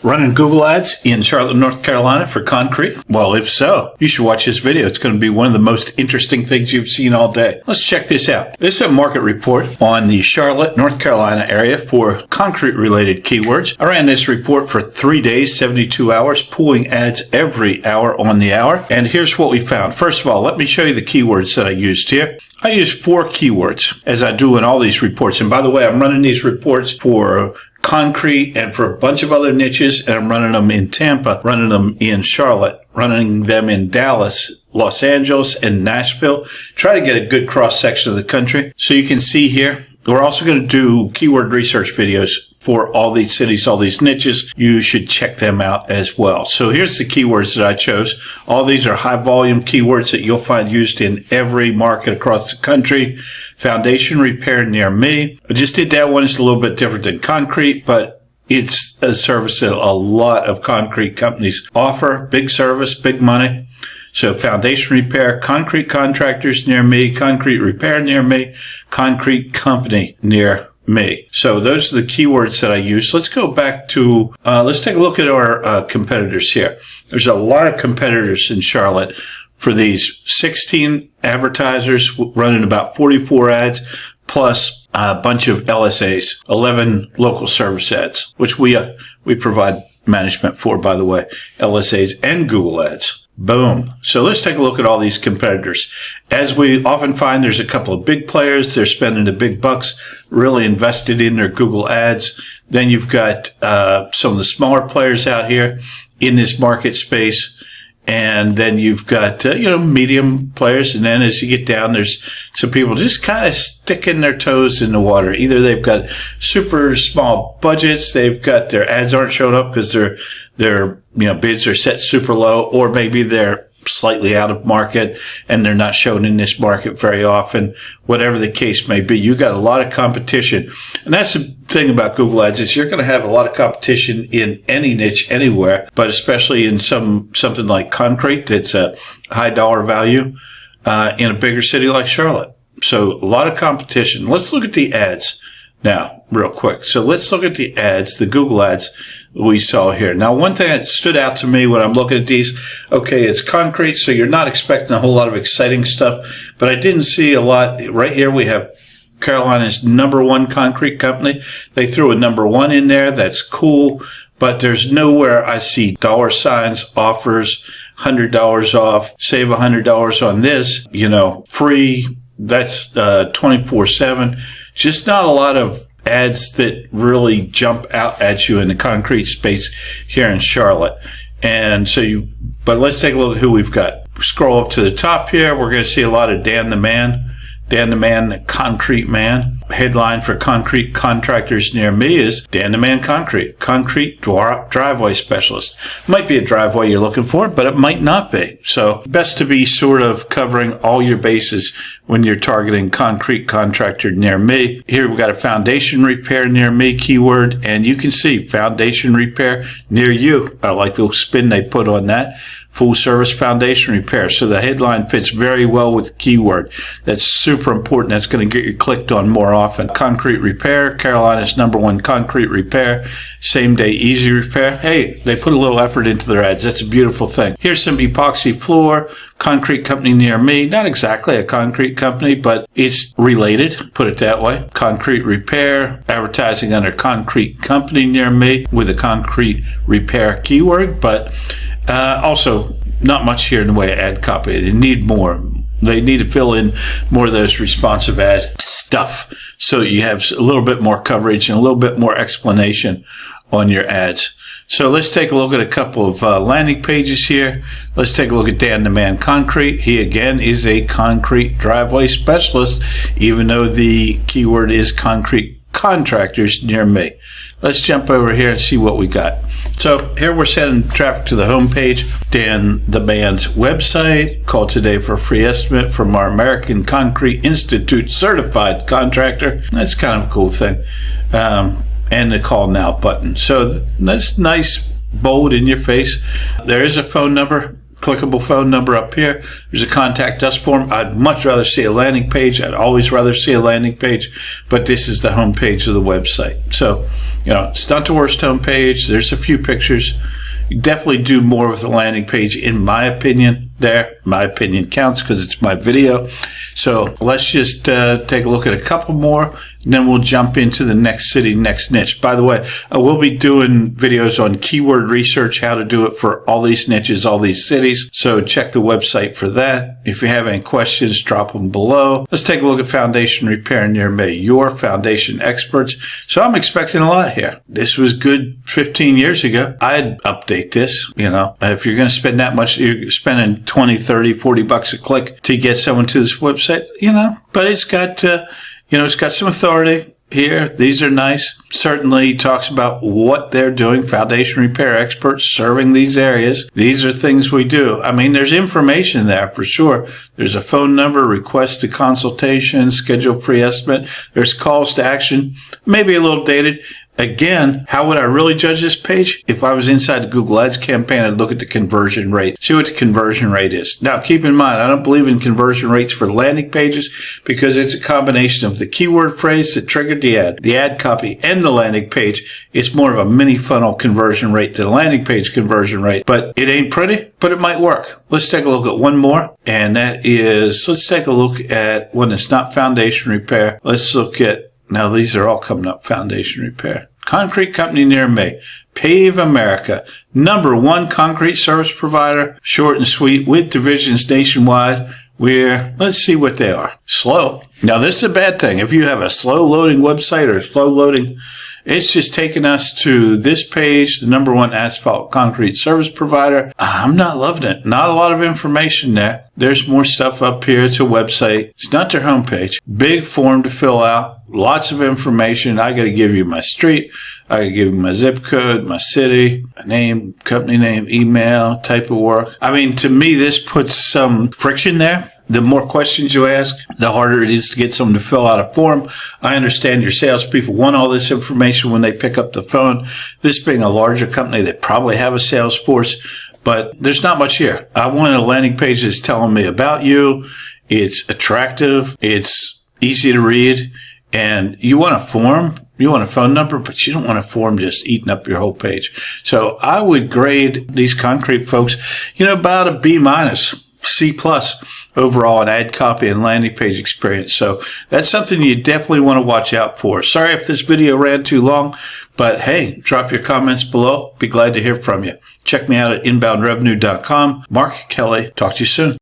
Running Google Ads in Charlotte, North Carolina for concrete? Well, if so, you should watch this video. It's going to be one of the most interesting things you've seen all day. Let's check this out. This is a market report on the Charlotte, North Carolina area for concrete-related keywords. I ran this report for 3 days, 72 hours, pulling ads every hour on the hour. And here's what we found. First of all, let me show you the keywords that I used here. I used 4 keywords, as I do in all these reports. And by the way, I'm running these reports for concrete and for a bunch of other niches, and I'm running them in Tampa, running them in Charlotte, running them in Dallas, Los Angeles, and Nashville. Try to get a good cross section of the country. So you can see here, we're also going to do keyword research videos for all these cities, all these niches. You should check them out as well. So here's the keywords that I chose. All these are high volume keywords that you'll find used in every market across the country. Foundation repair near me. I just did that one. It's a little bit different than concrete, but it's a service that a lot of concrete companies offer. Big service, big money. So foundation repair, concrete contractors near me, concrete repair near me, concrete company near me. So those are the keywords that I use. Let's go back to, let's take a look at our competitors here. There's a lot of competitors in Charlotte for these 16 advertisers running about 44 ads, plus a bunch of LSAs, 11 local service ads, which we provide management for, by the way, LSAs and Google ads. Boom. So let's take a look at all these competitors. As we often find, there's a couple of big players. They're spending the big bucks, really invested in their Google ads. Then you've got some of the smaller players out here in this market space. And then you've got, medium players. And then as you get down, there's some people just kind of sticking their toes in the water. Either they've got super small budgets, they've got their ads aren't showing up because their bids are set super low, or maybe they're slightly out of market and they're not shown in this market very often. Whatever the case may be, you got a lot of competition. And that's the thing about Google Ads, is you're going to have a lot of competition in any niche anywhere, but especially in something like concrete that's a high dollar value in a bigger city like Charlotte. So a lot of competition. Let's look at the ads now real quick. So let's look at the ads, the Google ads we saw here. Now, one thing that stood out to me when I'm looking at these, okay, it's concrete, so you're not expecting a whole lot of exciting stuff, but I didn't see a lot. Right here we have Carolina's #1 concrete company. They threw a #1 in there. That's cool, but there's nowhere I see dollar signs, offers, $100 off, save $100 on this, free. That's 24/7. Just not a lot of ads that really jump out at you in the concrete space here in Charlotte. And so but let's take a look at who we've got. Scroll up to the top here. We're going to see a lot of Dan the Man. Dan the Man, the concrete man. Headline for concrete contractors near me is Dan the Man Concrete driveway specialist. Might be a driveway you're looking for, but it might not be. So best to be sort of covering all your bases when you're targeting concrete contractor near me. Here we've got a foundation repair near me keyword, and you can see foundation repair near you. I like the spin they put on that. Full service foundation repair. So the headline fits very well with keyword. That's super important. That's going to get you clicked on more often. Concrete repair, Carolina's #1 concrete repair, same day easy repair. Hey, they put a little effort into their ads. That's a beautiful thing. Here's some epoxy floor, concrete company near me. Not exactly a concrete company, but it's related, put it that way. Concrete repair, advertising under concrete company near me with a concrete repair keyword, but also not much here in the way of ad copy. They need more. They need to fill in more of those responsive ad stuff so you have a little bit more coverage and a little bit more explanation on your ads. So let's take a look at a couple of landing pages here. Let's take a look at Dan the Man Concrete. He, again, is a concrete driveway specialist, even though the keyword is concrete contractors near me. Let's jump over here and see what we got. So here we're sending traffic to the home page. Dan the Man's website. Call today for a free estimate from our American Concrete Institute certified contractor. That's kind of a cool thing. And the call now button. So that's nice, bold in your face. There is a phone number. clickable phone number up here. There's a contact us form. I'd much rather see a landing page. I'd always rather see a landing page, but this is the home page of the website. So, it's not the worst home page. There's a few pictures. You definitely do more with the landing page, in my opinion. My opinion counts because it's my video. So let's just take a look at a couple more, and then we'll jump into the next city, next niche. By the way, I will be doing videos on keyword research, how to do it for all these niches, all these cities. So check the website for that. If you have any questions, drop them below. Let's take a look at foundation repair near me, your foundation experts. So I'm expecting a lot here. This was good 15 years ago. I'd update this. If you're going to spend that much, you're spending 20, 30, 40 bucks a click to get someone to this website, but it's got, it's got some authority here. These are nice. Certainly talks about what they're doing. Foundation repair experts serving these areas. These are things we do. There's information there for sure. There's a phone number, request a consultation, schedule free estimate. There's calls to action, maybe a little dated. Again, how would I really judge this page? If I was inside the Google Ads campaign, I'd look at the conversion rate, see what the conversion rate is. Now, keep in mind, I don't believe in conversion rates for landing pages because it's a combination of the keyword phrase that triggered the ad copy, and the landing page. It's more of a mini funnel conversion rate to the landing page conversion rate, but it ain't pretty, but it might work. Let's take a look at one more, and that is, let's take a look at one that's not foundation repair. Let's look at, now these are all coming up, foundation repair. Concrete company near me, Pave America, #1 concrete service provider, short and sweet, with divisions nationwide. Let's see what they are. Slow. Now, this is a bad thing. If you have a slow loading website or slow loading, it's just taking us to this page, the #1 asphalt concrete service provider. I'm not loving it. Not a lot of information there. There's more stuff up here. It's a website. It's not their homepage. Big form to fill out. Lots of information. I got to give you my street. I got to give you my zip code, my city, my name, company name, email, type of work. To me, this puts some friction there. The more questions you ask, the harder it is to get someone to fill out a form. I understand your salespeople want all this information when they pick up the phone. This being a larger company, they probably have a sales force, but there's not much here. I want a landing page that's telling me about you. It's attractive. It's easy to read. And you want a form, you want a phone number, but you don't want a form just eating up your whole page. So I would grade these concrete folks, about a B-, C+ overall in ad copy and landing page experience. So that's something you definitely want to watch out for. Sorry if this video ran too long, but hey, drop your comments below. Be glad to hear from you. Check me out at inboundrevenue.com. Mark Kelly. Talk to you soon.